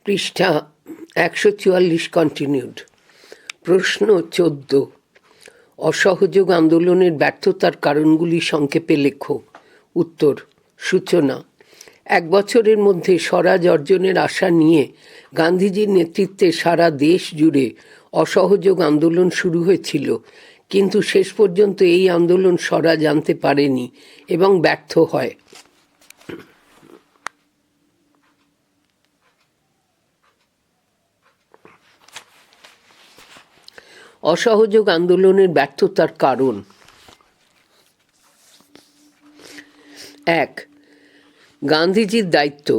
পৃষ্ঠা 144 কন্টিনিউড। প্রশ্ন 14, অসহযোগ আন্দোলনের ব্যর্থতার কারণগুলি সংক্ষেপে লেখো। উত্তর। সূচনা। 1 বছরের মধ্যে স্বরাজ অর্জনের আশা নিয়ে গান্ধীজির নেতৃত্বে সারা দেশ জুড়ে অসহযোগ আন্দোলন শুরু হয়েছিল, কিন্তু শেষ পর্যন্ত এই আন্দোলন স্বরাজ আনতে পারেনি এবং ব্যর্থ হয়। অসহযোগ আন্দোলনের ব্যর্থতার কারণ। 1. গান্ধীজির দায়িত্ব।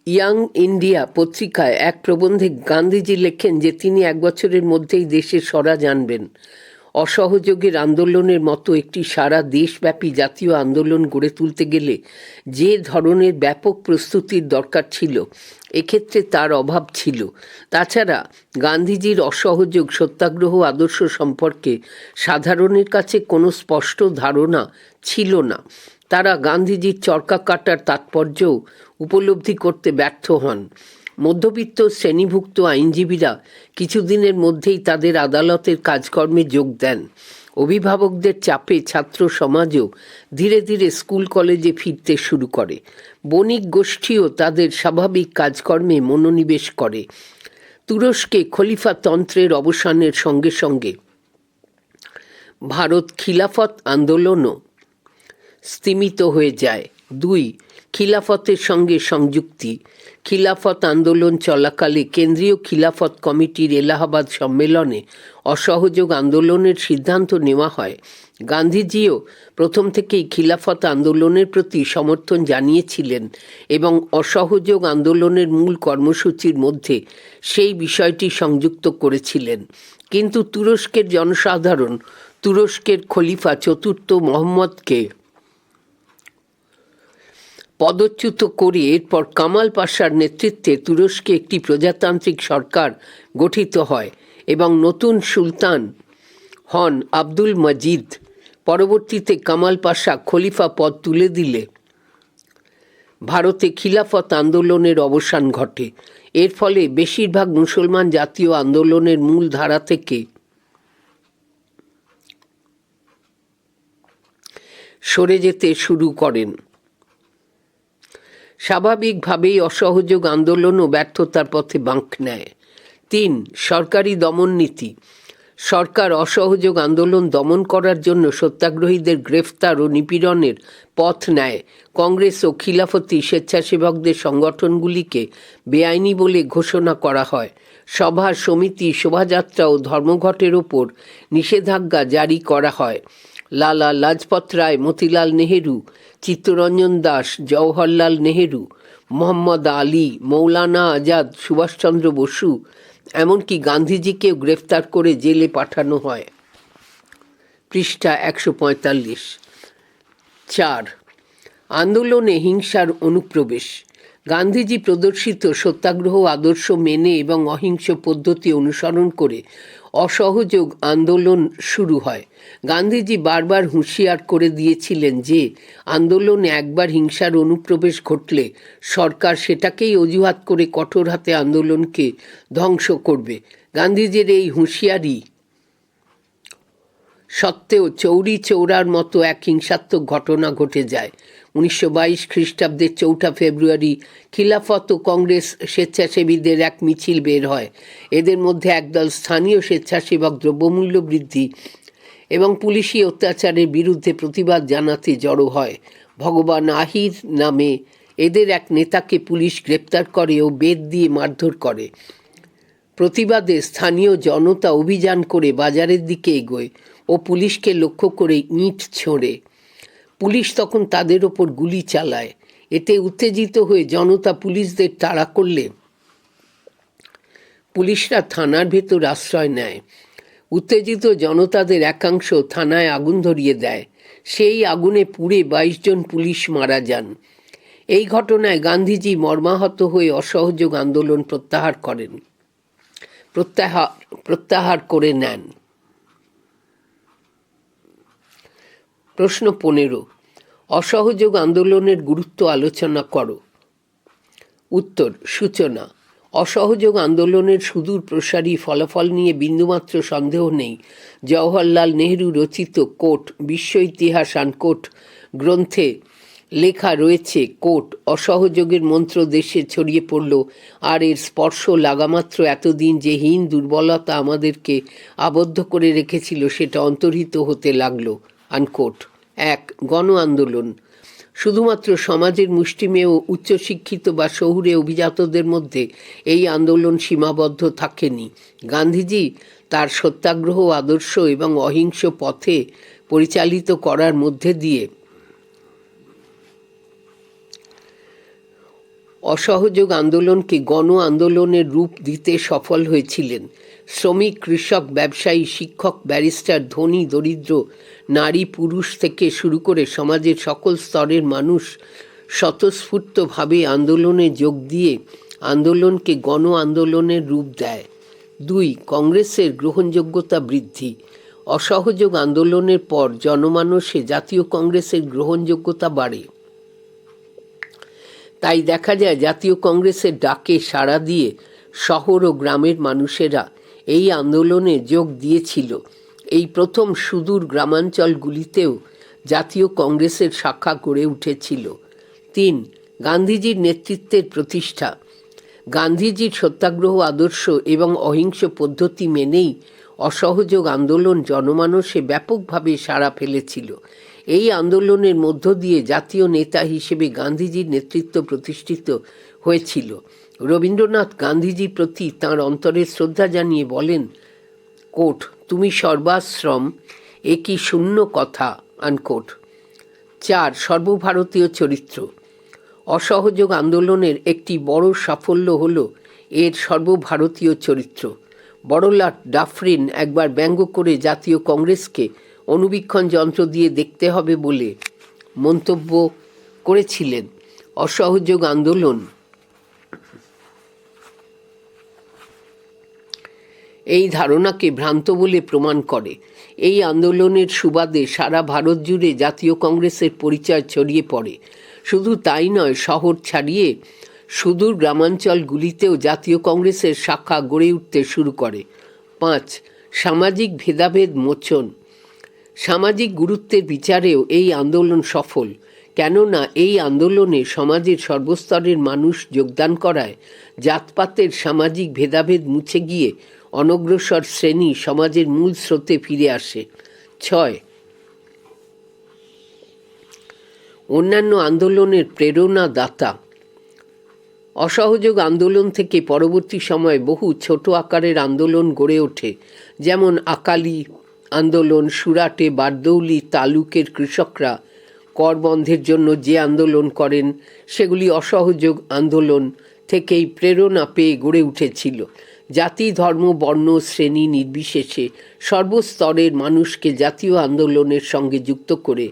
ইয়াং ইন্ডিয়া পত্রিকায় এক প্রবন্ধে গান্ধীজি লেখেন যে তিনি 1 বছরের মধ্যেই দেশে স্বরাজ আনবেন। অসহযোগের আন্দোলনের মতো একটি সারা দেশব্যাপী জাতীয় আন্দোলন গড়ে তুলতে গেলে যে ধরনের ব্যাপক প্রস্তুতির দরকার ছিল, এক্ষেত্রে তার অভাব ছিল। তাছাড়া গান্ধীজির অসহযোগ সত্যাগ্রহ আদর্শ সম্পর্কে সাধারণের কাছে কোনো স্পষ্ট ধারণা ছিল না। তারা গান্ধীজির চরকা কাটার তাৎপর্যও উপলব্ধি করতে ব্যর্থ হন। মধ্যবিত্ত শ্রেণীভুক্ত আইনজীবীরা কিছুদিনের মধ্যেই তাদের আদালতের কাজকর্মে যোগ দেন। অভিভাবকদের চাপে ছাত্র সমাজও ধীরে ধীরে স্কুল কলেজে ফিরতে শুরু করে। বণিক গোষ্ঠীও তাদের স্বাভাবিক কাজকর্মে মনোনিবেশ করে। তুরস্কে খলিফাতন্ত্রের অবসানের সঙ্গে সঙ্গে ভারত খিলাফত আন্দোলনও স্তিমিত হয়ে যায়। 2. খিলাফতের সঙ্গে সংযুক্তি। খিলাফত আন্দোলন চলাকালে কেন্দ্রীয় খিলাফত কমিটির এলাহাবাদ সম্মেলনে অসহযোগ আন্দোলনের সিদ্ধান্ত নেওয়া হয়। গান্ধীজিও প্রথম থেকেই খিলাফত আন্দোলনের প্রতি সমর্থন জানিয়েছিলেন এবং অসহযোগ আন্দোলনের মূল কর্মসূচির মধ্যে সেই বিষয়টি সংযুক্ত করেছিলেন। কিন্তু তুরস্কের জনসাধারণ তুরস্কের খলিফা চতুর্থ মোহাম্মদকে পদচ্যুত করে এরপর কামাল পাশার নেতৃত্বে তুরস্কে একটি প্রজাতান্ত্রিক সরকার গঠিত হয় এবং নতুন সুলতান হন আব্দুল মজিদ। পরবর্তীতে কামাল পাশা খলিফা পদ তুলে দিলে ভারতে খিলাফত আন্দোলনের অবসান ঘটে। এর ফলে বেশিরভাগ মুসলমান জাতীয় আন্দোলনের মূল ধারা থেকে সরে যেতে শুরু করেন। স্বাভাবিকভাবেই অসহযোগ আন্দোলনও ব্যর্থতার পথে বাঁক নেয়। 3. সরকারি দমন নীতি। সরকার অসহযোগ আন্দোলন দমন করার জন্য সত্যাগ্রহীদের গ্রেফতার ও নিপীড়নের পথ নেয়। কংগ্রেস ও খিলাফতি স্বেচ্ছাসেবকদের সংগঠনগুলিকে বেআইনি বলে ঘোষণা করা হয়। সভা, সমিতি, শোভাযাত্রা ও ধর্মঘটের ওপর নিষেধাজ্ঞা জারি করা হয়। লালা লাজপত রায়, মতিলাল নেহেরু, চিত্তরঞ্জন দাস, জওহরলাল নেহেরু, মোহাম্মদ আলী, মৌলানা আজাদ, সুভাষচন্দ্র বসু, এমনকি গান্ধীজিকেও গ্রেফতার করে জেলে পাঠানো হয়। পৃষ্ঠা 145। 4. আন্দোলনে হিংসার অনুপ্রবেশ। গান্ধীজি প্রদর্শিত সত্যাগ্রহ আদর্শ মেনে এবং অহিংস পদ্ধতি অনুসরণ করে অসহযোগ আন্দোলন শুরু হয়। গান্ধীজি বারবার হুঁশিয়ার করে দিয়েছিলেন যে আন্দোলনে একবার হিংসার অনুপ্রবেশ ঘটলে সরকার সেটাকেই অজুহাত করে কঠোর হাতে আন্দোলনকে ধ্বংস করবে। গান্ধীজির এই হুঁশিয়ারি সত্ত্বেও চৌরি চৌরার মতো এক হিংসাত্মক ঘটনা ঘটে যায়। 1922 খ্রিস্টাব্দের 4 ফেব্রুয়ারি খিলাফত ও কংগ্রেস স্বেচ্ছাসেবীদের এক মিছিল বের হয়। এদের মধ্যে একদল স্থানীয় স্বেচ্ছাসেবক দ্রব্যমূল্য বৃদ্ধি এবং পুলিশি অত্যাচারের বিরুদ্ধে প্রতিবাদ জানাতে জড়ো হয়। ভগবান আহির নামে এদের এক নেতাকে পুলিশ গ্রেপ্তার করে ও বেত দিয়ে মারধর করে। প্রতিবাদে স্থানীয় জনতা অভিযান করে বাজারের দিকে এগোয় ও পুলিশকে লক্ষ্য করে ইঁট ছোঁড়ে। পুলিশ তখন তাদের ওপর গুলি চালায়। এতে উত্তেজিত হয়ে জনতা পুলিশদের তাড়া করলে পুলিশরা থানার ভেতর আশ্রয় নেয়। উত্তেজিত জনতাদের একাংশ থানায় আগুন ধরিয়ে দেয়। সেই আগুনে পুড়ে 22 জন পুলিশ মারা যান। এই ঘটনায় গান্ধীজি মর্মাহত হয়ে অসহযোগ আন্দোলন প্রত্যাহার করে নেন। প্রশ্ন 15, অসহযোগ আন্দোলনের গুরুত্ব আলোচনা করো। উত্তর। সূচনা। অসহযোগ আন্দোলনের সুদূর প্রসারী ফলাফল নিয়ে বিন্দুমাত্র সন্দেহ নেই। জওহরলাল নেহরু রচিত কোট বিশ্ব ইতিহাস আনকোট গ্রন্থে লেখা রয়েছে, কোট, অসহযোগের মন্ত্র দেশে ছড়িয়ে পড়ল, আর এর স্পর্শ লাগামাত্র এতদিন যে হীন দুর্বলতা আমাদেরকে আবদ্ধ করে রেখেছিল সেটা অন্তর্হিত হতে লাগলো। আনকোট। এক, গণ আন্দোলন। শুধুমাত্র সমাজের মুষ্টিমেয় উচ্চশিক্ষিত বা শহুরে অভিজাতদের মধ্যে এই আন্দোলন সীমাবদ্ধ থাকেনি। গান্ধীজি তার সত্যাগ্রহ আদর্শ এবং অহিংস পথে পরিচালিত করার মধ্যে দিয়ে অসহযোগ আন্দোলনকে গণ আন্দোলনের রূপ দিতে সফল হয়েছিলেন। শ্রমিক, কৃষক, ব্যবসায়ী, শিক্ষক, ব্যারিস্টার, ধনী, দরিদ্র, নারী, পুরুষ থেকে শুরু করে সমাজের সকল স্তরের মানুষ স্বতঃস্ফূর্তভাবে আন্দোলনে যোগ দিয়ে আন্দোলনকে গণ আন্দোলনের রূপ দেয়। দুই, কংগ্রেসের গ্রহণযোগ্যতা বৃদ্ধি। অসহযোগ আন্দোলনের পর জনমানসে জাতীয় কংগ্রেসের গ্রহণযোগ্যতা বাড়ে। তাই দেখা যায় জাতীয় কংগ্রেসের ডাকে সাড়া দিয়ে শহর ও গ্রামের মানুষেরা এই আন্দোলনে যোগ দিয়েছিল। এই প্রথম সুদূর গ্রামাঞ্চলগুলিতেও জাতীয় কংগ্রেসের শাখা গড়ে উঠেছিল। তিন, গান্ধীজির নেতৃত্বের প্রতিষ্ঠা। গান্ধীজির সত্যাগ্রহ আদর্শ এবং অহিংস পদ্ধতি মেনেই অসহযোগ আন্দোলন জনমানসে ব্যাপকভাবে সাড়া ফেলেছিল। এই আন্দোলনের মধ্য দিয়ে জাতীয় নেতা হিসেবে গান্ধীজির নেতৃত্ব প্রতিষ্ঠিত হয়েছিল। রবীন্দ্রনাথ গান্ধীজির প্রতি তাঁর অন্তরে শ্রদ্ধা জানিয়ে বলেন, কোট, তুমি সর্বাশ্রম, এ কি শূন্য কথা। আনকোট। চার, সর্বভারতীয় চরিত্র। অসহযোগ আন্দোলনের একটি বড় সাফল্য হল এর সর্বভারতীয় চরিত্র। বড়লাট ডাফরিন একবার ব্যঙ্গ করে জাতীয় কংগ্রেসকে অণুবীক্ষণ যন্ত্র দিয়ে দেখতে হবে বলে মন্তব্য করেছিলেন। অসহযোগ আন্দোলন এই ধারণাকে ভ্রান্ত বলে প্রমাণ করে। এই আন্দোলনের সুবাদে সারা ভারত জুড়ে জাতীয় কংগ্রেসের পরিচয় ছড়িয়ে পড়ে। শুধু তাই নয়, শহর ছাড়িয়ে সুদূর গ্রামাঞ্চলগুলিতেও জাতীয় কংগ্রেসের শাখা গড়ে উঠতে শুরু করে। পাঁচ, সামাজিক ভেদাভেদ মোচন। সামাজিক গুরুত্বের বিচারেও এই আন্দোলন সফল, কেননা এই আন্দোলনে সমাজের সর্বস্তরের মানুষ যোগদান করায় জাতপাতের সামাজিক ভেদাভেদ মুছে গিয়ে অনগ্রসর শ্রেণী সমাজের মূল স্রোতে ফিরে আসে। ছয়, অন্যান্য আন্দোলনের প্রেরণাদাতা। অসহযোগ আন্দোলন থেকে পরবর্তী সময়ে বহু ছোট আকারের আন্দোলন গড়ে ওঠে, যেমন আকালি আন্দোলন, সুরাটে বারদৌলি তালুকের কৃষকরা কর বন্ধের জন্য যে আন্দোলন করেন, সেগুলি অসহযোগ আন্দোলন থেকেই প্রেরণা পেয়ে গড়ে উঠেছিল। জাতি, ধর্ম, বর্ণ, শ্রেণী নির্বিশেষে সর্বস্তরের মানুষকে জাতীয় আন্দোলনের সঙ্গে যুক্ত করে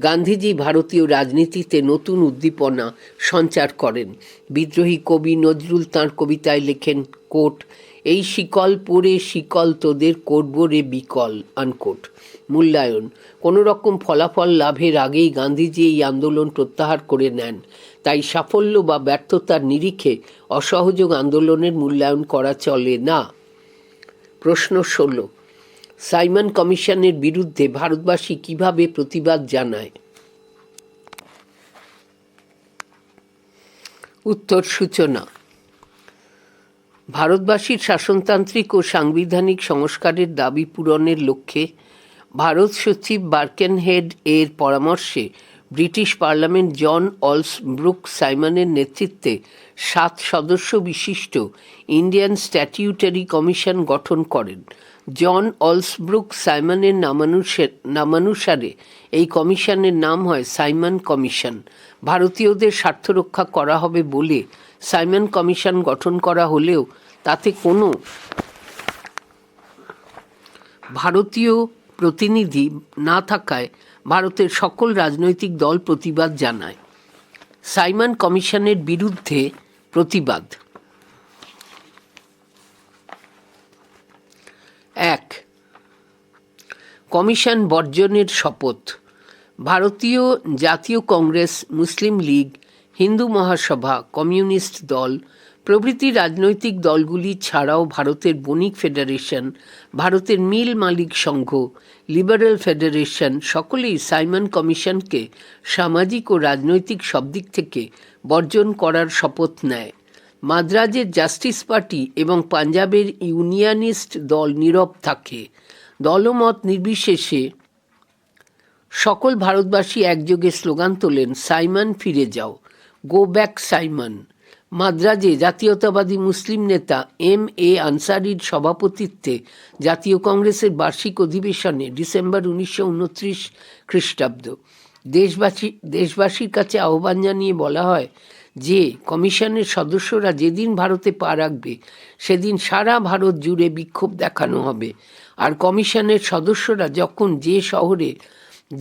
গান্ধীজি ভারতীয় রাজনীতিতে নতুন উদ্দীপনা সঞ্চার করেন। বিদ্রোহী কবি নজরুল তাঁর কবিতায় লেখেন, কোট, এই শিকল পরে শিকল তোদের করব রে বিকল। আনকোট। মূল্যায়ন। কোনো রকম ফলাফল লাভের আগেই গান্ধীজি এই আন্দোলন প্রত্যাহার করে নেন। তাই সাফল্য বা ব্যর্থতার নিরিখে অসহযোগ আন্দোলনের মূল্যায়ন করা চলে না। প্রশ্ন 16, সাইমন কমিশনের বিরুদ্ধে ভারতবাসী কিভাবে প্রতিবাদ জানায়? উত্তর, সূচনা। ভারতবাসীর শাসনতান্ত্রিক ও সাংবিধানিক সংস্কারের দাবি পূরণের লক্ষ্যে ভারত সচিব বার্কেনহেড এর পরামর্শে ব্রিটিশ পার্লামেন্ট জন অলসব্রুক সাইমনের নেতৃত্বে 7 সদস্য বিশিষ্ট ইন্ডিয়ান স্ট্যাটিউটারি কমিশন গঠন করেন। জন অলসব্রুক সাইমনের নামানুসারে এই কমিশনের নাম হয় সাইমন কমিশন। ভারতীয়দের স্বার্থ রক্ষা করা হবে বলে সাইমন কমিশন গঠন করা হলেও তাতে কোনো ভারতীয় প্রতিনিধি না থাকায় ভারতের সকল রাজনৈতিক দল প্রতিবাদ জানায়। সাইমন কমিশনের বিরুদ্ধে প্রতিবাদ। 1. কমিশন বর্জনের শপথ। ভারতীয় জাতীয় কংগ্রেস, মুসলিম লীগ, হিন্দু মহাসভা, কমিউনিস্ট দল, প্রভৃতি রাজনৈতিক দলগুলি ছাড়াও ভারতের বণিক ফেডারেশন, ভারতের মিল মালিক সংঘ, লিবারেল ফেডারেশন সকলেই সাইমন কমিশনকে সামাজিক ও রাজনৈতিক সব দিক থেকে বর্জন করার শপথ নেয়। মাদ্রাজের জাস্টিস পার্টি এবং পাঞ্জাবের ইউনিয়নিস্ট দল নীরব থাকে। দলমত নির্বিশেষে সকল ভারতবাসী একযোগে স্লোগান তোলেন, সাইমন ফিরে যাও, গো ব্যাক সাইমন। মাদ্রাজে জাতীয়তাবাদী মুসলিম নেতা M.A. আনসারির সভাপতিত্বে জাতীয় কংগ্রেসের বার্ষিক অধিবেশনে ডিসেম্বর 1929 খ্রিস্টাব্দ দেশবাসীর কাছে আহ্বান জানিয়ে বলা হয় যে কমিশনের সদস্যরা যেদিন ভারতে পা রাখবে সেদিন সারা ভারত জুড়ে বিক্ষোভ দেখানো হবে, আর কমিশনের সদস্যরা যখন যে শহরে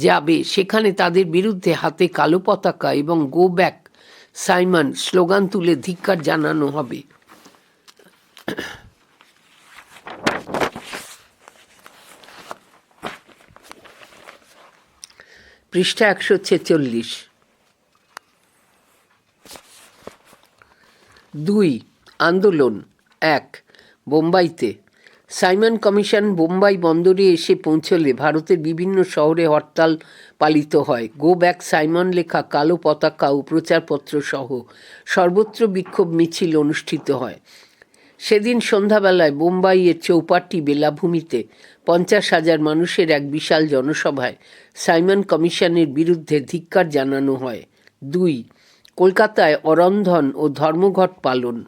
যাবে সেখানে তাদের বিরুদ্ধে হাতে কালো পতাকা এবং গো ব্যাক সাইমন স্লোগান তুলে ধিক্কার জানানো হবে। পৃষ্ঠা 146। 2. আন্দোলন 1. বোম্বাইতে সাইমন কমিশন বোম্বাই বন্দরে এসে পৌঁছলে ভারতের বিভিন্ন শহরে হরতাল পালিত হয়। গো ব্যাক সাইমন লেখা কালো পতাকা ও প্রচারপত্র সহ সর্বত্র বিক্ষোভ মিছিল অনুষ্ঠিত হয়। সেদিন সন্ধ্যাবেলায় বোম্বাইয়ের চৌপাটি বেলাভূমিতে 50,000 মানুষের এক বিশাল জনসভায় সাইমন কমিশনের বিরুদ্ধে ধিক্কার জানানো হয়। 2. কলকাতায় অরন্ধন ও ধর্মঘট পালন।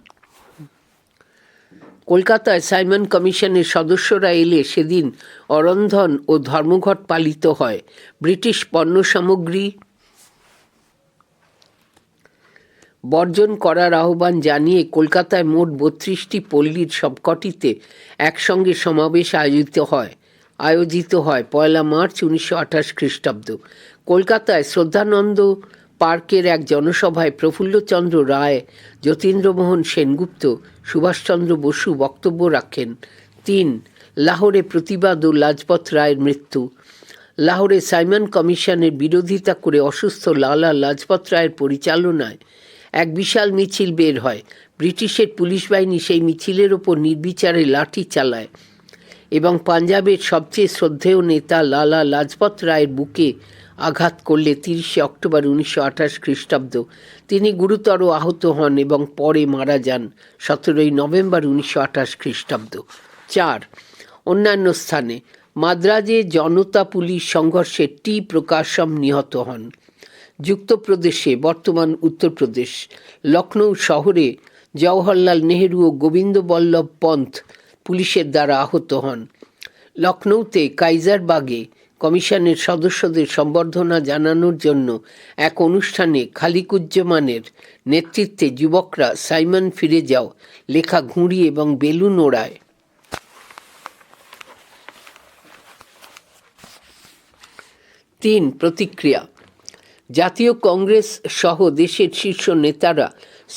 কলকাতায় সাইমন কমিশনের সদস্যরা এলে সেদিন অরন্ধন ও ধর্মঘট পালিত হয়। ব্রিটিশ পণ্য সামগ্রী বর্জন করার আহ্বান জানিয়ে কলকাতায় মোট 32টি পল্লীর সবকটিতে একসঙ্গে সমাবেশ আয়োজিত হয় 1 মার্চ 1928 খ্রিস্টাব্দ। কলকাতায় শ্রদ্ধানন্দ পার্কের এক জনসভায় প্রফুল্লচন্দ্র রায়, যতীন্দ্রমোহন সেনগুপ্ত, সুভাষচন্দ্র বসু বক্তব্য রাখেন। 3. লাহোরে প্রতিবাদ ও লাজপত রায়ের মৃত্যু। লাহোরে সাইমন কমিশনের বিরোধিতা করে অসুস্থ লালা লাজপত রায়ের পরিচালনায় এক বিশাল মিছিল বের হয়। ব্রিটিশের পুলিশ বাহিনী সেই মিছিলের ওপর নির্বিচারে লাঠি চালায় এবং পাঞ্জাবের সবচেয়ে শ্রদ্ধেয় নেতা লালা লাজপত রায়ের বুকে আঘাত করলে 30 অক্টোবর 1928 খ্রিস্টাব্দ তিনি গুরুতর আহত হন এবং পরে মারা যান 17 নভেম্বর 1928 খ্রিস্টাব্দ। 4. অন্যান্য স্থানে মাদ্রাজে জনতা পুলিশ সংঘর্ষে টি প্রকাশম নিহত হন। যুক্তপ্রদেশে বর্তমান উত্তরপ্রদেশ লখনৌ শহরে জওহরলাল নেহেরু ও গোবিন্দ বল্লভ পন্থ পুলিশের দ্বারা আহত হন। লখনৌতে কাইজারবাগে কমিশনের সদস্যদের সম্বর্ধনা জানানোর জন্য এক অনুষ্ঠানে খালিকুজ্জামানের নেতৃত্বে যুবকরা সাইমন ফিরে যাও লেখা ঘুড়ি এবং বেলুন ওড়ায়। 3. প্রতিক্রিয়া। জাতীয় কংগ্রেস সহ দেশের শীর্ষ নেতারা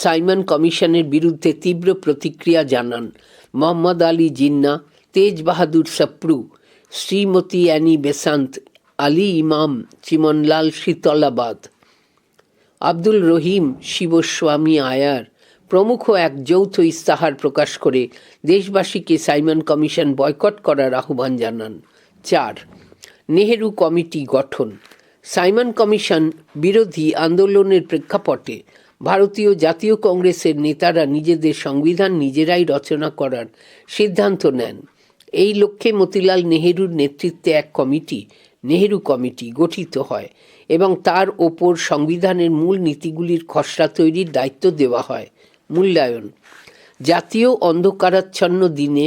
সাইমন কমিশনের বিরুদ্ধে তীব্র প্রতিক্রিয়া জানান। মোহাম্মদ আলী জিন্না, তেজ বাহাদুর সপ্রু, শ্রীমতী অ্যানি বেসান্ত, আলী ইমাম, চিমনলাল শীতলাবাদ, আব্দুল রহিম শিবস্বামী আয়ার প্রমুখ এক যৌথ ইস্তাহার প্রকাশ করে দেশবাসীকে সাইমন কমিশন বয়কট করার আহ্বান জানান। 4. নেহেরু কমিটি গঠন। সাইমন কমিশন বিরোধী আন্দোলনের প্রেক্ষাপটে ভারতীয় জাতীয় কংগ্রেসের নেতারা নিজেদের সংবিধান নিজেরাই রচনা করার সিদ্ধান্ত নেন। এই লক্ষ্যে মতিলাল নেহেরুর নেতৃত্বে এক কমিটি, নেহেরু কমিটি গঠিত হয় এবং তার ওপর সংবিধানের মূল নীতিগুলির খসড়া তৈরির দায়িত্ব দেওয়া হয়। মূল্যায়ন। জাতীয় অন্ধকারাচ্ছন্ন দিনে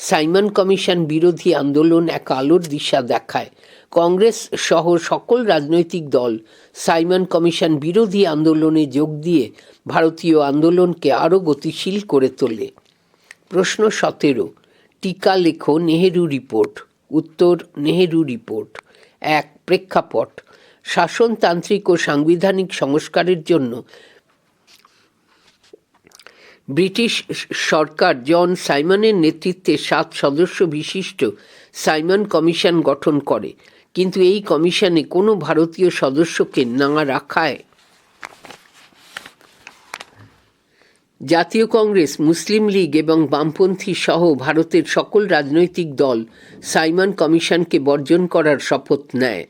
সাইমন কমিশন বিরোধী আন্দোলন এক আলোর দিশা দেখায়। কংগ্রেস সহ সকল রাজনৈতিক দল সাইমন কমিশন বিরোধী আন্দোলনে যোগ দিয়ে ভারতীয় আন্দোলনকে আরও গতিশীল করে তোলে। প্রশ্ন 17। টিকা লেখো নেহেরু রিপোর্ট। উত্তর নেহেরু রিপোর্ট। 1. প্রেক্ষাপট। শাসনতান্ত্রিক ও সাংবিধানিক সংস্কারের জন্য ব্রিটিশ সরকার জন সাইমনের নেতৃত্বে 7 সদস্য বিশিষ্ট সাইমন কমিশন গঠন করে, কিন্তু এই কমিশনে কোনো ভারতীয় সদস্যকে না রাখায় জাতীয় কংগ্রেস, মুসলিম লীগ এবং বামপন্থী সহ ভারতের সকল রাজনৈতিক দল সাইমন কমিশনকে বর্জন করার শপথ নেয়।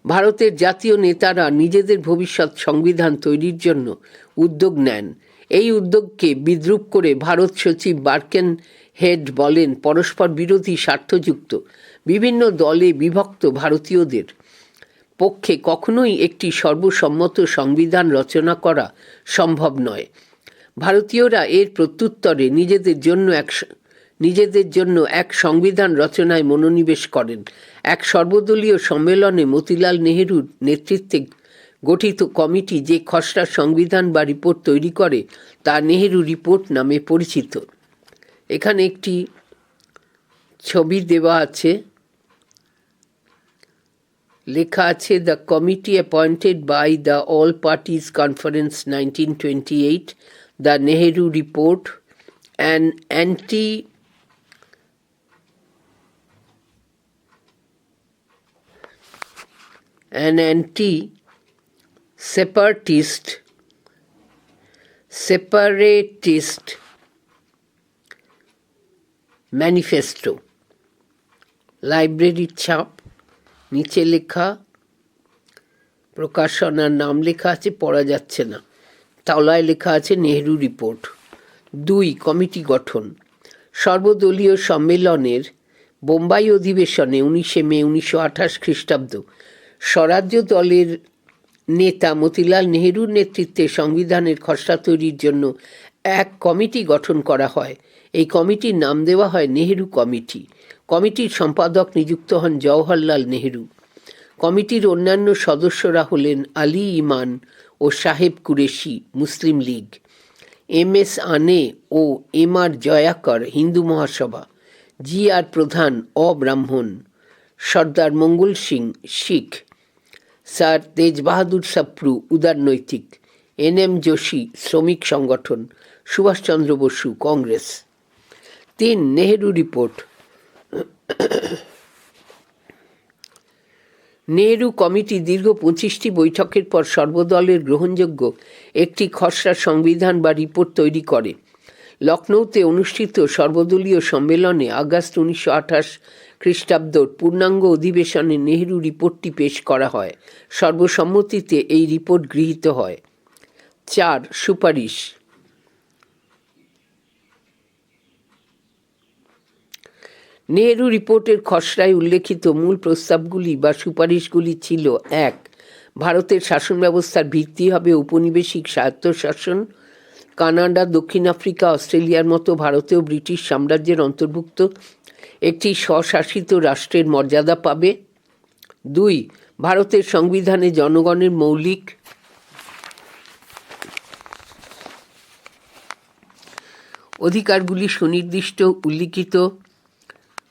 ভারতের জাতীয় নেতারা নিজেদের ভবিষ্যৎ সংবিধান তৈরির জন্য উদ্যোগ নেন। এই উদ্যোগকে বিদ্রূপ করে ভারত সচিব বার্কেন হেড বলেন, পরস্পর বিরোধী স্বার্থযুক্ত বিভিন্ন দলে বিভক্ত ভারতীয়দের পক্ষে কখনোই একটি সর্বসম্মত সংবিধান রচনা করা সম্ভব নয়। ভারতীয়রা এর প্রত্যুত্তরে নিজেদের জন্য এক সংবিধান রচনায় মনোনিবেশ করেন। এক সর্বদলীয় সম্মেলনে মতিলাল নেহেরুর নেতৃত্বে গঠিত কমিটি যে খসড়া সংবিধান বা রিপোর্ট তৈরি করে তা নেহেরু রিপোর্ট নামে পরিচিত। এখানে একটি ছবি দেওয়া আছে, লেখা আছে, the committee appointed by the all parties conference 1928, the Nehru report, an anti-separatist manifesto, লাইব্রেরির ছাপ। নিচে লেখা, প্রকাশনার নাম লেখা আছে, পড়া যাচ্ছে না, তলায় লেখা আছে নেহেরু রিপোর্ট। 2. কমিটি গঠন। সর্বদলীয় সম্মেলনের বোম্বাই অধিবেশনে 19 মে 1928 খ্রিস্টাব্দ স্বরাজ্য দলের নেতা মতিলাল নেহেরুর নেতৃত্বে সংবিধানের খসড়া তৈরির জন্য এক কমিটি গঠন করা হয়। এই কমিটির নাম দেওয়া হয় নেহেরু কমিটি। কমিটির সম্পাদক নিযুক্ত হন জওহরলাল নেহেরু। কমিটির অন্যান্য সদস্যরা হলেন আলী ইমান ও সাহেব কুরেশি, মুসলিম লীগ; MS আনে ও MR জয়াকর, হিন্দু মহাসভা; GR প্রধান, অব্রাহ্মণ; সর্দার মঙ্গল সিং, শিখ; স্যার তেজ বাহাদুর সাপ্রু, উদারনৈতিক; NM যোশী, শ্রমিক সংগঠন; সুভাষচন্দ্র বসু, কংগ্রেস। 3. নেহেরু রিপোর্ট। নেহেরু কমিটি দীর্ঘ 25টি বৈঠকের পর সর্বদলের গ্রহণযোগ্য একটি খসড়া সংবিধান বা রিপোর্ট তৈরি করে। লখনৌতে অনুষ্ঠিত সর্বদলীয় সম্মেলনে আগস্ট 1928 খ্রিস্টাব্দর পূর্ণাঙ্গ অধিবেশনে নেহেরু রিপোর্টটি পেশ করা হয়। সর্বসম্মতিতে এই রিপোর্ট গৃহীত হয়। 4. সুপারিশ। নেহেরু রিপোর্টের খসড়ায় উল্লেখিত মূল প্রস্তাবগুলি বা সুপারিশগুলি ছিল: 1. ভারতের শাসন ব্যবস্থার ভিত্তি হবে উপনিবেশিক স্বায়ত্তশাসন। কানাডা, দক্ষিণ আফ্রিকা, অস্ট্রেলিয়ার মতো ভারতেও ব্রিটিশ সাম্রাজ্যের অন্তর্ভুক্ত একটি স্বশাসিত রাষ্ট্রের মর্যাদা পাবে। 2. ভারতের সংবিধানে জনগণের মৌলিক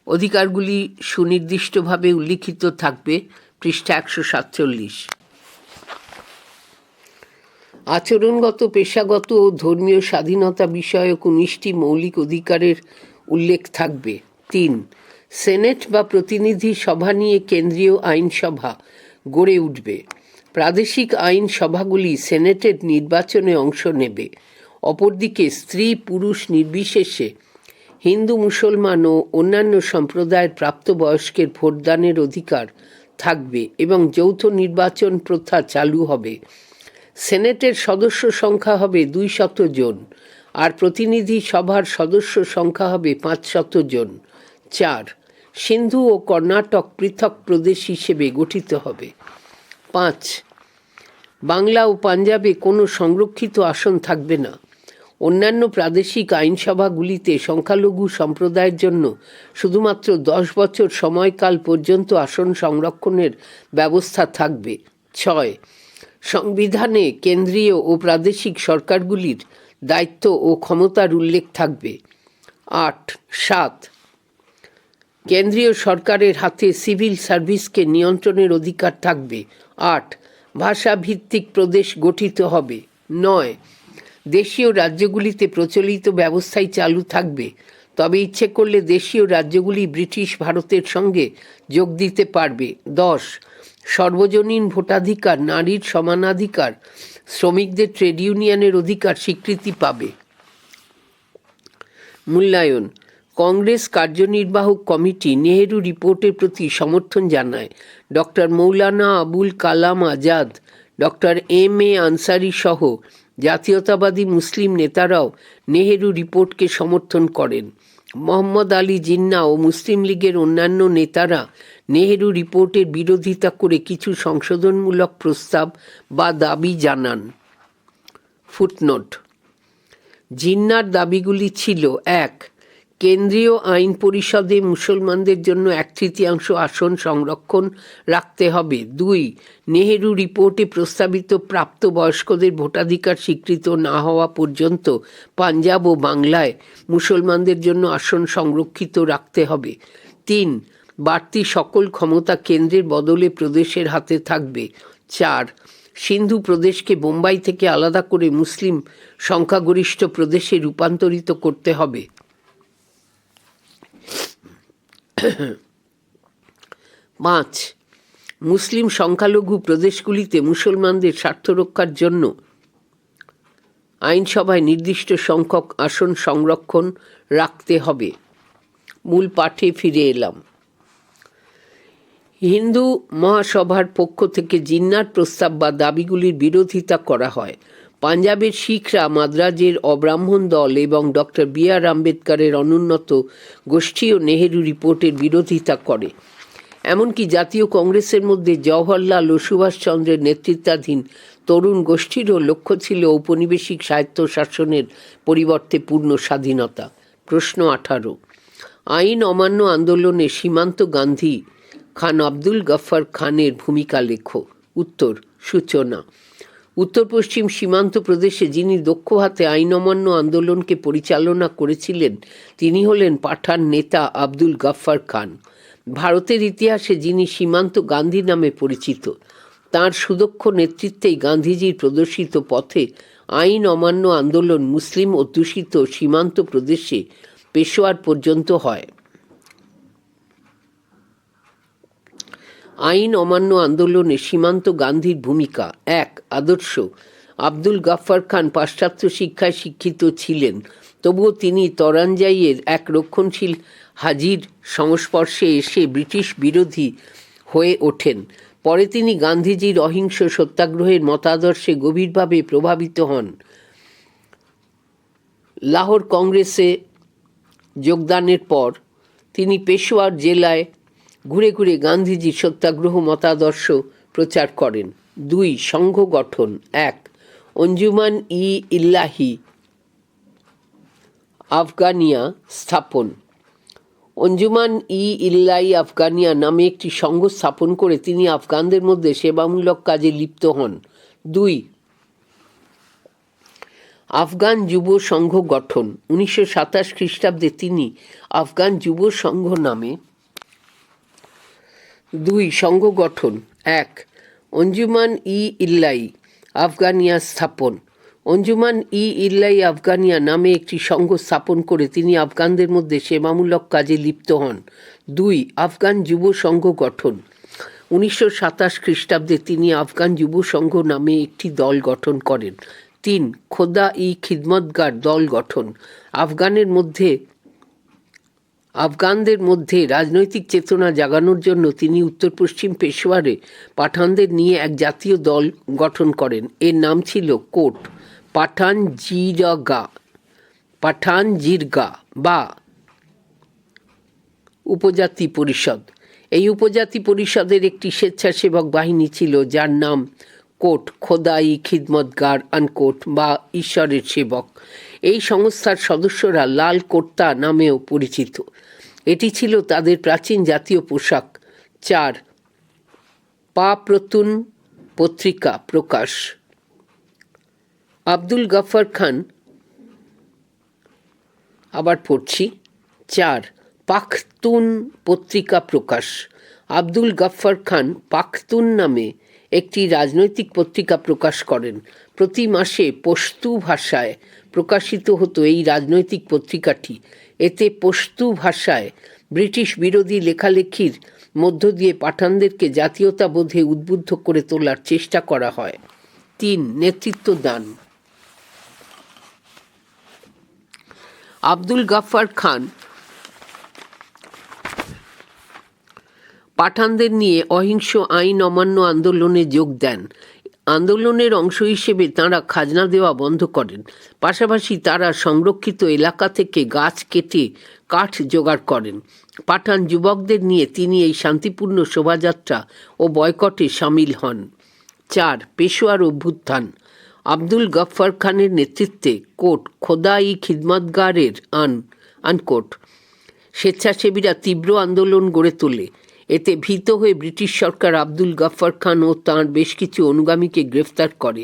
অধিকারগুলি সুনির্দিষ্টভাবে উল্লিখিত থাকবে। পৃষ্ঠা 147। আচরণগত, পেশাগত ও ধর্মীয় স্বাধীনতা বিষয়ক 19টি মৌলিক অধিকারের উল্লেখ থাকবে। 3. সেনেট বা প্রতিনিধি সভা নিয়ে কেন্দ্রীয় আইনসভা গড়ে উঠবে। প্রাদেশিক আইন সভাগুলি সেনেটের নির্বাচনে অংশ নেবে। অপরদিকে স্ত্রী পুরুষ নির্বিশেষে হিন্দু, মুসলমান ও অন্যান্য সম্প্রদায়ের প্রাপ্তবয়স্কের ভোটদানের অধিকার থাকবে এবং যৌথ নির্বাচন প্রথা চালু হবে। সেনেটের সদস্য সংখ্যা হবে 200 জন, আর প্রতিনিধি সভার সদস্য সংখ্যা হবে 500 জন। 4. সিন্ধু ও কর্ণাটক পৃথক প্রদেশ হিসেবে গঠিত হবে। 5. বাংলা ও পাঞ্জাবে কোনো সংরক্ষিত আসন থাকবে না। অন্যান্য প্রাদেশিক আইনসভাগুলিতে সংখ্যালঘু সম্প্রদায়ের জন্য শুধুমাত্র 10 বছর সময়কাল পর্যন্ত আসন সংরক্ষণের ব্যবস্থা থাকবে। 6. সংবিধানে কেন্দ্রীয় ও প্রাদেশিক সরকারগুলির দায়িত্ব ও ক্ষমতার উল্লেখ থাকবে। 8. 7. কেন্দ্রীয় সরকারের হাতে সিভিল সার্ভিসকে নিয়ন্ত্রণের অধিকার থাকবে। 8. ভাষাভিত্তিক প্রদেশ গঠিত হবে। 9. দেশীয় রাজ্যগুলিতে প্রচলিত ব্যবস্থাই চালু থাকবে, তবে ইচ্ছে করলে দেশীয় রাজ্যগুলি ব্রিটিশ ভারতের সঙ্গে যোগ দিতে পারবে। 10. সর্বজনীন ভোটাধিকার, নারীর সমানাধিকার, শ্রমিকদের ট্রেড ইউনিয়নের অধিকার স্বীকৃতি পাবে। মূল্যায়ন। কংগ্রেস কার্যনির্বাহক কমিটি নেহেরু রিপোর্টের প্রতি সমর্থন জানায়। Doctor Maulana Abul Kalam Azad, doctor M A. Ansari সহ জাতীয়তাবাদী মুসলিম নেতারাও নেহেরু রিপোর্টকে সমর্থন করেন। মোহাম্মদ আলী জিন্নাহ ও মুসলিম লীগের অন্যান্য নেতারা নেহেরু রিপোর্টের বিরোধিতা করে কিছু সংশোধনমূলক প্রস্তাব বা দাবি জানান। ফুটনোট: জিন্নাহর দাবিগুলি ছিল: 1. কেন্দ্রীয় আইন পরিষদে মুসলমানদের জন্য 1/3 আসন সংরক্ষণ রাখতে হবে। 2. নেহেরু রিপোর্টে প্রস্তাবিত প্রাপ্তবয়স্কদের ভোটাধিকার স্বীকৃত না হওয়া পর্যন্ত পাঞ্জাব ও বাংলায় মুসলমানদের জন্য আসন সংরক্ষিত রাখতে হবে। 3. বাড়তি সকল ক্ষমতা কেন্দ্রের বদলে প্রদেশের হাতে থাকবে। 4. সিন্ধু প্রদেশকে বোম্বাই থেকে আলাদা করে মুসলিম সংখ্যাগরিষ্ঠ প্রদেশে রূপান্তরিত করতে হবে। 5. মুসলিম সংখ্যালঘু প্রদেশগুলিতে মুসলমানদের স্বার্থ রক্ষার জন্য আইনসভায় নির্দিষ্ট সংখ্যক আসন সংরক্ষণ রাখতে হবে। মূল পাঠে ফিরে এলাম। হিন্দু মহাসভার পক্ষ থেকে জিন্নাহর প্রস্তাব বা দাবিগুলির বিরোধিতা করা হয়। পাঞ্জাবের শিখরা, মাদ্রাজের অব্রাহ্মণ দল এবং ডক্টর বি.আর. আম্বেদকরের অনুন্নত গোষ্ঠীও নেহেরু রিপোর্টের বিরোধিতা করে। এমনকি জাতীয় কংগ্রেসের মধ্যে জওহরলাল ও সুভাষচন্দ্রের নেতৃত্বাধীন তরুণ গোষ্ঠীরও লক্ষ্য ছিল ঔপনিবেশিক স্বায়ত্তশাসনের পরিবর্তে পূর্ণ স্বাধীনতা। প্রশ্ন 18। আইন অমান্য আন্দোলনে সীমান্ত গান্ধী খান আব্দুল গফর খানের ভূমিকা লেখো। উত্তর: সূচনা। উত্তর পশ্চিম সীমান্ত প্রদেশে যিনি দক্ষ হাতে আইন অমান্য আন্দোলনকে পরিচালনা করেছিলেন তিনি হলেন পাঠান নেতা আব্দুল গফর খান। ভারতের ইতিহাসে যিনি সীমান্ত গান্ধী নামে পরিচিত। তাঁর সুদক্ষ নেতৃত্বেই গান্ধীজির প্রদর্শিত পথে আইন অমান্য আন্দোলন মুসলিম অধ্যুষিত সীমান্ত প্রদেশে পেশোয়ার পর্যন্ত হয়। আইন অমান্য আন্দোলনে সীমান্ত গান্ধীর ভূমিকা। 1. আদর্শ। আব্দুল গফর খান পাশ্চাত্য শিক্ষায় শিক্ষিত ছিলেন, তবুও তিনি তরাঞ্জাইয়ের এক রক্ষণশীল হাজির সংস্পর্শে এসে ব্রিটিশ বিরোধী হয়ে ওঠেন। পরে তিনি গান্ধীজির অহিংস সত্যাগ্রহের মতাদর্শে গভীরভাবে প্রভাবিত হন। লাহোর কংগ্রেসে যোগদানের পর তিনি পেশোয়ার জেলায় ঘুরে ঘুরে গান্ধীজির সত্যাগ্রহ মতাদর্শ প্রচার করেন। 2. সংঘ গঠন। 1. অঞ্জুমান-ই-ইল্লাহি আফগানিয়া স্থাপন। অঞ্জুমান-ই-ইল্লাহি আফগানিয়া নামে একটি সংঘ স্থাপন করে তিনি আফগানদের মধ্যে সেবামূলক কাজে লিপ্ত হন। 2. আফগান যুব সংঘ গঠন। 1927 খ্রিস্টাব্দে তিনি আফগান যুব সংঘ নামে 2. সংঘ গঠন। 1. অঞ্জুমান-ই-ইল্লাহি আফগানিয়া স্থাপন। অঞ্জুমান-ই-ইল্লাহি আফগানিয়া নামে একটি সংঘ স্থাপন করে তিনি আফগানদের মধ্যে সেবামূলক কাজে লিপ্ত হন। 2. আফগান যুব সংঘ গঠন। 1927 খ্রিস্টাব্দে তিনি আফগান যুব সংঘ নামে একটি দল গঠন করেন। 3. খোদা-ই-খিদমতগার দল গঠন। আফগানদের মধ্যে রাজনৈতিক চেতনা জাগানোর জন্য তিনি উত্তর পশ্চিম পেশোয়ারে পাঠানদের নিয়ে এক জাতীয় দল গঠন করেন। এর নাম ছিল কোট পাঠানজিরগা বা উপজাতি পরিষদ। এই উপজাতি পরিষদের একটি স্বেচ্ছাসেবক বাহিনী ছিল যার নাম কোট খোদা-ই-খিদমতগার আনকোট বা ঈশ্বরের সেবক। এই সংস্থার সদস্যরা লাল কোর্তা নামেও পরিচিত। এটি ছিল তাদের প্রাচীন জাতীয় পোশাক। 4. পাপ্রতুন পত্রিকা প্রকাশ। আব্দুল গফর খান, আবার পড়ছি, 4. পাখতুন পত্রিকা প্রকাশ। আব্দুল গফর খান পাখতুন নামে একটি রাজনৈতিক পত্রিকা প্রকাশ করেন। প্রতি মাসে পশতু ভাষায় প্রকাশিত হতো এই রাজনৈতিক পত্রিকাটি। এতে পশতু ভাষায় ব্রিটিশ বিরোধী লেখালেখির মধ্য দিয়ে পাঠানদেরকে জাতীয়তাবোধে উদ্বুদ্ধ করে তোলার চেষ্টা করা হয়। 3. নেতৃত্ব দান। আব্দুল গাফফার খান পাঠানদের নিয়ে অহিংস আইন অমান্য আন্দোলনে যোগ দেন। আন্দোলনের অংশ হিসেবে তাঁরা খাজনা দেওয়া বন্ধ করেন। পাশাপাশি তারা সংরক্ষিত এলাকা থেকে গাছ কেটে কাঠ জোগাড় করেন। পাঠান যুবকদের নিয়ে তিনি এই শান্তিপূর্ণ শোভাযাত্রা ও বয়কটে সামিল হন। 4. পেশোয়ার অভ্যুত্থান। আব্দুল গফফার খানের নেতৃত্বে কোট খোদা-ই খিদমতগারের আনকোট স্বেচ্ছাসেবীরা তীব্র আন্দোলন গড়ে তোলে। এতে ভীত হয়ে ব্রিটিশ সরকার আব্দুল গফফার খান ও তাঁর বেশ কিছু অনুগামীকে গ্রেফতার করে।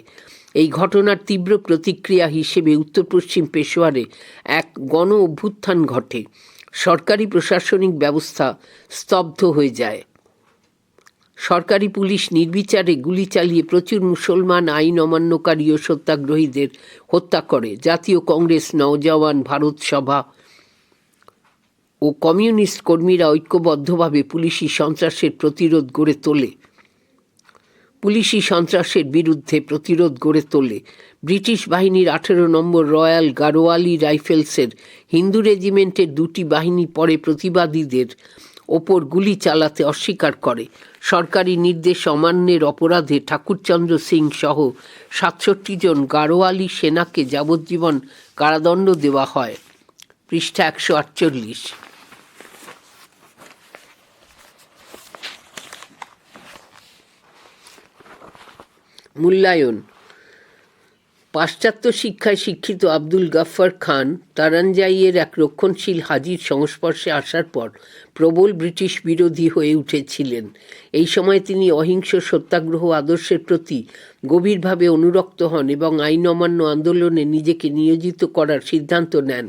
এই ঘটনার তীব্র প্রতিক্রিয়া হিসেবে উত্তর পশ্চিম পেশোয়ারে এক গণ অভ্যুত্থান ঘটে। সরকারি প্রশাসনিক ব্যবস্থা স্তব্ধ হয়ে যায়। সরকারি পুলিশ নির্বিচারে গুলি চালিয়ে প্রচুর মুসলমান আইন অমান্যকারী ও সত্যাগ্রহীদের হত্যা করে। জাতীয় কংগ্রেস, নওজওয়ান ভারত সভা ও কমিউনিস্ট কর্মীরা ঐক্যবদ্ধভাবে পুলিশি সন্ত্রাসের বিরুদ্ধে প্রতিরোধ গড়ে তোলে। ব্রিটিশ বাহিনীর 18 নম্বর রয়্যাল গারোয়ালি রাইফেলসের হিন্দু রেজিমেন্টের 2টি বাহিনী পরে প্রতিবাদীদের ওপর গুলি চালাতে অস্বীকার করে। সরকারি নির্দেশ অমান্যের অপরাধে ঠাকুরচন্দ্র সিং সহ 67 জন গারোয়ালি সেনাকে যাবজ্জীবন কারাদণ্ড দেওয়া হয়। পৃষ্ঠা 148। মূল্যায়ন। পাশ্চাত্য শিক্ষায় শিক্ষিত আব্দুল গফফার খান তারানজাইয়ের এক রক্ষণশীল হাজির সংস্পর্শে আসার পর প্রবল ব্রিটিশ বিরোধী হয়ে উঠেছিলেন। এই সময় তিনি অহিংস সত্যাগ্রহ আদর্শের প্রতি গভীরভাবে অনুরক্ত হন এবং আইন অমান্য আন্দোলনে নিজেকে নিয়োজিত করার সিদ্ধান্ত নেন।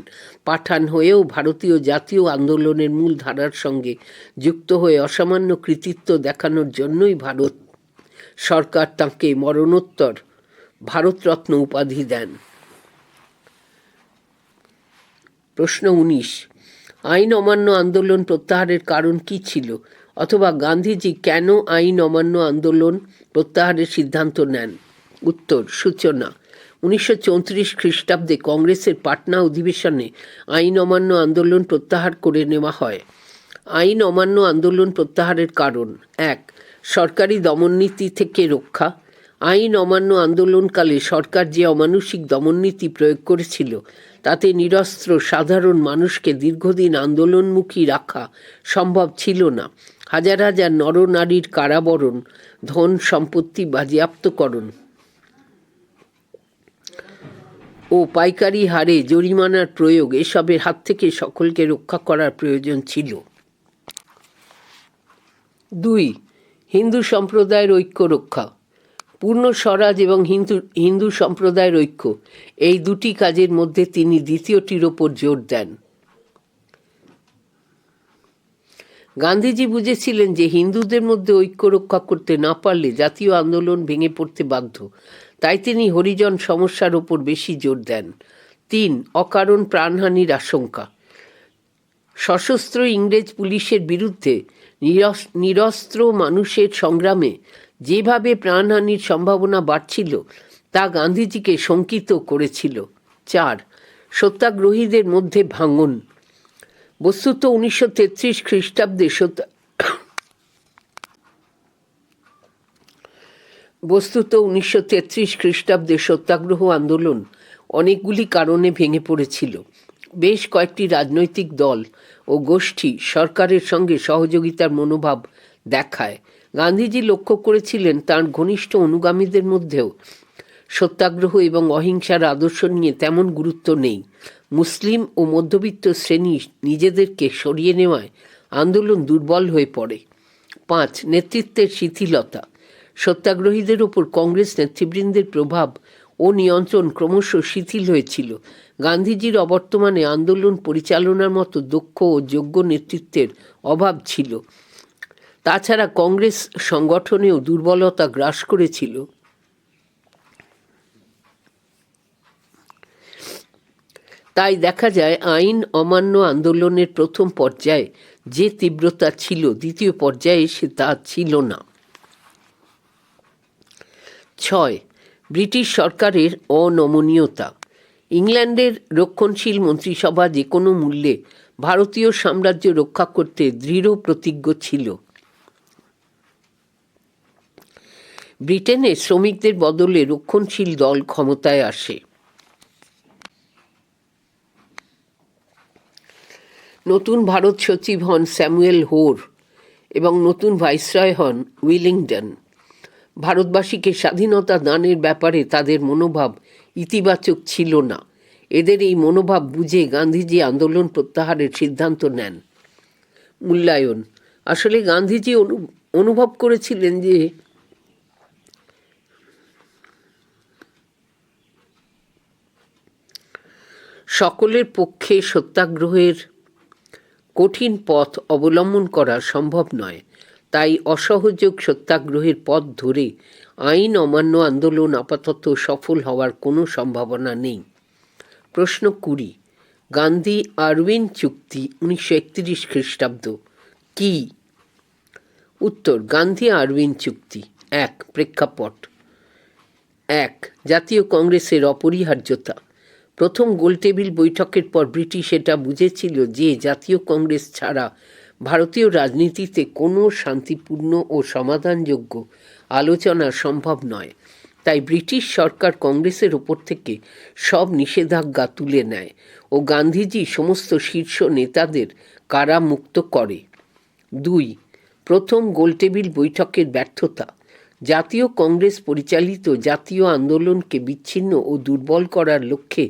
পাঠান হয়েও ভারতীয় জাতীয় আন্দোলনের মূল ধারার সঙ্গে যুক্ত হয়ে অসামান্য কৃতিত্ব দেখানোর জন্যই ভারত সরকার তাঁকে মরণোত্তর ভারতরত্ন উপাধি দেন। প্রশ্ন 19। আইন অমান্য আন্দোলন প্রত্যাহারের কারণ কি ছিল, অথবা গান্ধীজি কেন আইন অমান্য আন্দোলন প্রত্যাহারের সিদ্ধান্ত নেন? উত্তর। সূচনা। 1934 খ্রিস্টাব্দে কংগ্রেসের পাটনা অধিবেশনে আইন অমান্য আন্দোলন প্রত্যাহার করে নেওয়া হয়। আইন অমান্য আন্দোলন প্রত্যাহারের কারণ: 1. সরকারি দমননীতি থেকে রক্ষা। আইন অমান্য আন্দোলনকালে সরকার যে অমানুষিক দমননীতি প্রয়োগ করেছিল তাতে নিরস্ত্র সাধারণ মানুষকে দীর্ঘদিন আন্দোলনমুখী রাখা সম্ভব ছিল না। হাজার হাজার নরনারীর কারাবরণ, ধন সম্পত্তি বাজেয়াপ্তকরণ ও পাইকারি হারে জরিমানার প্রয়োগ, এসবের হাত থেকে সকলকে রক্ষা করার প্রয়োজন ছিল। 2. হিন্দু সম্প্রদায়ের ঐক্য রক্ষা। পূর্ণ স্বরাজ এবং হিন্দু সম্প্রদায়ের ঐক্য, এই দুটি কাজের মধ্যে তিনি দ্বিতীয়টির ওপর জোর দেন। গান্ধীজি বুঝেছিলেন যে হিন্দুদের মধ্যে ঐক্য রক্ষা করতে না পারলে জাতীয় আন্দোলন ভেঙে পড়তে বাধ্য। তাই তিনি হরিজন সমস্যার ওপর বেশি জোর দেন। 3. অকারণ প্রাণহানির আশঙ্কা। সশস্ত্র ইংরেজ পুলিশের বিরুদ্ধে নিরস্ত্র মানুষের সংগ্রামে যেভাবে প্রাণহানির সম্ভাবনা বাড়ছিল তা গান্ধীজিকে শঙ্কিত করেছিল। 4. সত্যাগ্রহীদের মধ্যে ভাঙন। বস্তুত 1933 খ্রিস্টাব্দে সত্যাগ্রহ আন্দোলন অনেকগুলি কারণে ভেঙে পড়েছিল। বেশ কয়েকটি রাজনৈতিক দল ও গোষ্ঠী সরকারের সঙ্গে সহযোগিতার মনোভাব দেখায়। গান্ধীজি লক্ষ্য করেছিলেন তাঁর ঘনিষ্ঠ অনুগামীদের মধ্যেও সত্যাগ্রহ এবং অহিংসার আদর্শ নিয়ে তেমন গুরুত্ব নেই। মুসলিম ও মধ্যবিত্ত শ্রেণী নিজেদেরকে সরিয়ে নেওয়ায় আন্দোলন দুর্বল হয়ে পড়ে। 5. নেতৃত্বের শিথিলতা। সত্যাগ্রহীদের ওপর কংগ্রেস নেতৃবৃন্দের প্রভাব ও নিয়ন্ত্রণ ক্রমশ শিথিল হয়েছিল। গান্ধীজির অবর্তমানে আন্দোলন পরিচালনার মতো দক্ষ ও যোগ্য নেতৃত্বের অভাব ছিল। তাছাড়া কংগ্রেস সংগঠনেও দুর্বলতা গ্রাস করেছিল। তাই দেখা যায় আইন অমান্য আন্দোলনের প্রথম পর্যায়ে যে তীব্রতা ছিল দ্বিতীয় পর্যায়ে এসে তা ছিল না। 6. ব্রিটিশ সরকারের অনমনীয়তা। ইংল্যান্ডের রক্ষণশীল মন্ত্রিসভা যে কোনো মূল্যে ভারতীয় সাম্রাজ্য রক্ষা করতে দৃঢ় প্রতিজ্ঞ ছিল। ব্রিটেনে শ্রমিকদের বদলে রক্ষণশীল দল ক্ষমতায় আসে। নতুন ভারত সচিব হন স্যামুয়েল হোর এবং নতুন ভাইসরয় হন উইলিংটন। ভারতবাসীকে স্বাধীনতা দানের ব্যাপারে তাদের মনোভাব ইতিবাচক ছিল না। এদের এই মনোভাব বুঝে গান্ধীজি আন্দোলন প্রত্যাহারের সিদ্ধান্ত নেন। মূল্যায়ন: আসলে গান্ধীজি অনুভব করেছিলেন যে সকলের পক্ষে সত্যাগ্রহের কঠিন পথ অবলম্বন করা সম্ভব নয়, তাই অসহযোগ সত্যাগ্রহের পথ ধরে আইন অমান্য আন্দোলন আপাতত সফল হওয়ার কোনো সম্ভাবনা নেই। প্রশ্ন 20। গান্ধী আরউইন চুক্তি 1931 খ্রিস্টাব্দ কি? উত্তর: গান্ধী আরউইন চুক্তি। 1. প্রেক্ষাপট। 1. জাতীয় কংগ্রেসের অপরিহার্যতা। প্রথম গোলটেবিল বৈঠকের পর ব্রিটিশ এটা বুঝেছিল যে জাতীয় কংগ্রেস ছাড়া ভারতীয় রাজনীতিতে কোনো শান্তিপূর্ণ ও সমাধানযোগ্য আলোচনা সম্ভব নয়। তাই ব্রিটিশ সরকার কংগ্রেসের ওপর থেকে সব নিষেধাজ্ঞা তুলে নেয় ও গান্ধীজি সমস্ত শীর্ষ নেতাদের কারামুক্ত করে। 2. প্রথম গোলটেবিল বৈঠকের ব্যর্থতা। জাতীয় কংগ্রেস পরিচালিত জাতীয় আন্দোলনকে বিচ্ছিন্ন ও দুর্বল করার লক্ষ্যে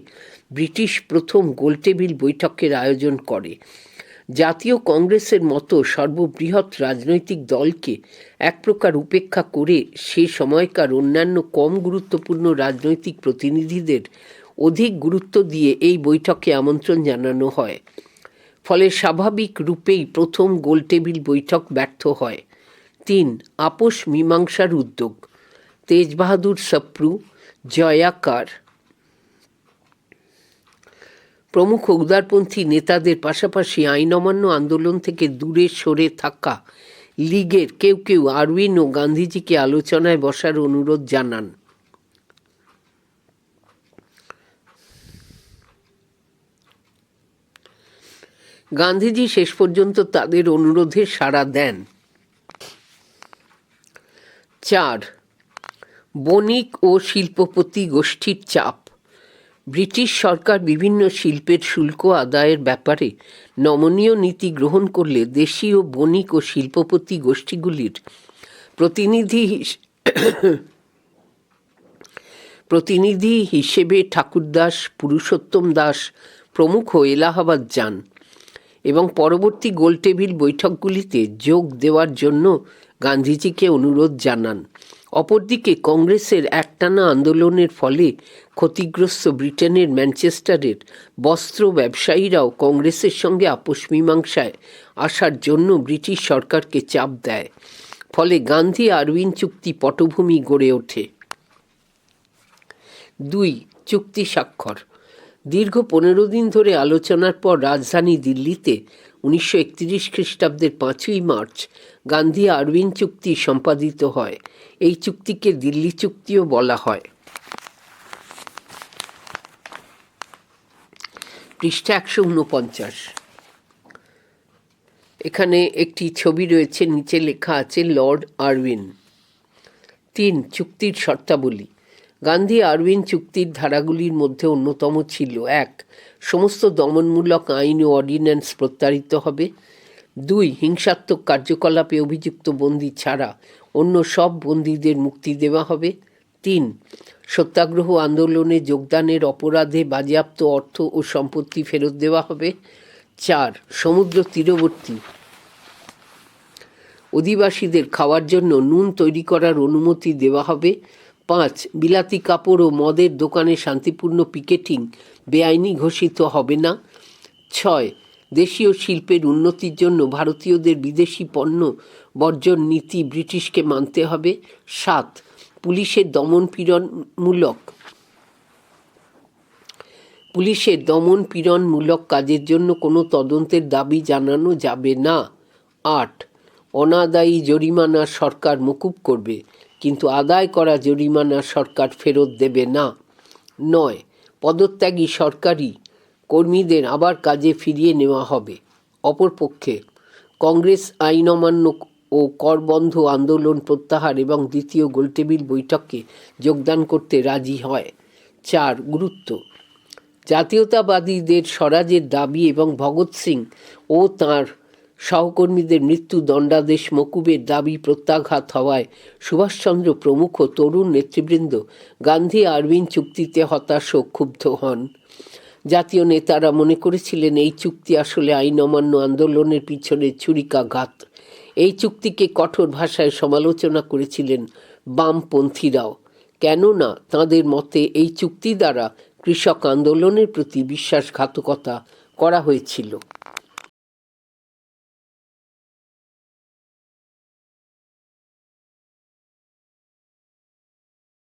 ব্রিটিশ প্রথম গোলটেবিল বৈঠকের আয়োজন করে। জাতীয় কংগ্রেসের মতো সর্ববৃহৎ রাজনৈতিক দলকে এক প্রকার উপেক্ষা করে সে সময়কার অন্যান্য কম গুরুত্বপূর্ণ রাজনৈতিক প্রতিনিধিদের অধিক গুরুত্ব দিয়ে এই বৈঠকে আমন্ত্রণ জানানো হয়। ফলে স্বাভাবিক রূপেই প্রথম গোলটেবিল বৈঠক ব্যর্থ হয়। 3. আপোষ মীমাংসার উদ্যোগ। তেজ বাহাদুর সপ্রু, জয়াকার প্রমুখ উদারপন্থী নেতাদের পাশাপাশি আইন অমান্য আন্দোলন থেকে দূরে সরে থাকা লীগের কেউ কেউ আরউইন ও গান্ধীজিকে আলোচনায় বসার অনুরোধ জানান। গান্ধীজি শেষ পর্যন্ত তাদের অনুরোধে সাড়া দেন। 4. বণিক ও শিল্পপতি গোষ্ঠীর চাপ। ব্রিটিশ সরকার বিভিন্ন শিল্পের শুল্ক আদায়ের ব্যাপারে নমনীয় নীতি গ্রহণ করলে দেশীয় বণিক ও শিল্পপতি গোষ্ঠীগুলির প্রতিনিধি হিসেবে ঠাকুরদাস, পুরুষোত্তম দাস প্রমুখ এলাহাবাদ যান এবং পরবর্তী গোলটেবিল বৈঠকগুলিতে যোগ দেওয়ার জন্য গান্ধীজিকে অনুরোধ জানান। অপরদিকে কংগ্রেসের একটানা আন্দোলনের ফলে ক্ষতিগ্রস্ত ব্রিটেনের ম্যানচেস্টারের বস্ত্র ব্যবসায়ীরাও কংগ্রেসের সঙ্গে আপোষ মীমাংসায় আসার জন্য ব্রিটিশ সরকারকে চাপ দেয়। ফলে গান্ধী আরউইন চুক্তি পটভূমি গড়ে ওঠে। 2. চুক্তি স্বাক্ষর। দীর্ঘ 15 দিন ধরে আলোচনার পর রাজধানী দিল্লিতে 1931 খ্রিস্টাব্দের 5ই মার্চ গান্ধী আরউইন চুক্তি সম্পাদিত হয়। এই চুক্তিকে দিল্লি চুক্তিও বলা হয়। পৃষ্ঠা 149। এখানে একটি ছবি রয়েছে, নিচে লেখা আছে লর্ড আরউইন। 3. চুক্তির শর্তাবলী। গান্ধী আরউইন চুক্তির ধারাগুলির মধ্যে অন্যতম ছিল: 1. সমস্ত দমনমূলক আইন ও অর্ডিন্যান্স প্রত্যাহারিত হবে। 2. হিংসাত্মক কার্যকলাপে অভিযুক্ত বন্দী ছাড়া অন্য সব বন্দীদের মুক্তি দেওয়া হবে। 3. সত্যাগ্রহ আন্দোলনে যোগদানের অপরাধে বাজেয়াপ্ত অর্থ ও সম্পত্তি ফেরত দেওয়া হবে। 4. সমুদ্র তীরবর্তী অধিবাসীদের খাওয়ার জন্য নুন তৈরি করার অনুমতি দেওয়া হবে। 5. বিলাতি কাপড় ও মদের দোকানে শান্তিপূর্ণ পিকেটিং বেআইনি ঘোষিত হবে না। 6. দেশীয় শিল্পের উন্নতির জন্য ভারতীয়দের বিদেশি পণ্য বর্জন নীতি ব্রিটিশকে মানতে হবে। 7. পুলিশের দমনপীড়নমূলক কাজের জন্য কোনো তদন্তের দাবি জানানো যাবে না। 8. অনাদায়ী জরিমানা সরকার মকুব করবে, কিন্তু আদায় করা জরিমানা সরকার ফেরত দেবে না। 9. পদত্যাগী সরকারি কর্মীদের আবার কাজে ফিরিয়ে নেওয়া হবে। অপরপক্ষে কংগ্রেস আইন অমান্য ও কর বন্ধ আন্দোলন প্রত্যাহার এবং দ্বিতীয় গোলটেবিল বৈঠকে যোগদান করতে রাজি হয়। 4. গুরুত্ব: জাতীয়তাবাদীদের স্বরাজের দাবি এবং ভগৎ সিং ও তাঁর সহকর্মীদের মৃত্যু দণ্ডাদেশ মকুবের দাবি প্রত্যাঘাত হওয়ায় সুভাষচন্দ্র প্রমুখ তরুণ নেতৃবৃন্দ গান্ধী আরউইন চুক্তিতে হতাশ ও ক্ষুব্ধ হন। জাতীয় নেতারা মনে করেছিলেন এই চুক্তি আসলে আইন অমান্য আন্দোলনের পিছনে ছুরিকাঘাত। এই চুক্তিকে কঠোর ভাষায় সমালোচনা করেছিলেন বামপন্থীরাও, কেননা তাঁদের মতে এই চুক্তি দ্বারা কৃষক আন্দোলনের প্রতি বিশ্বাসঘাতকতা করা হয়েছিল।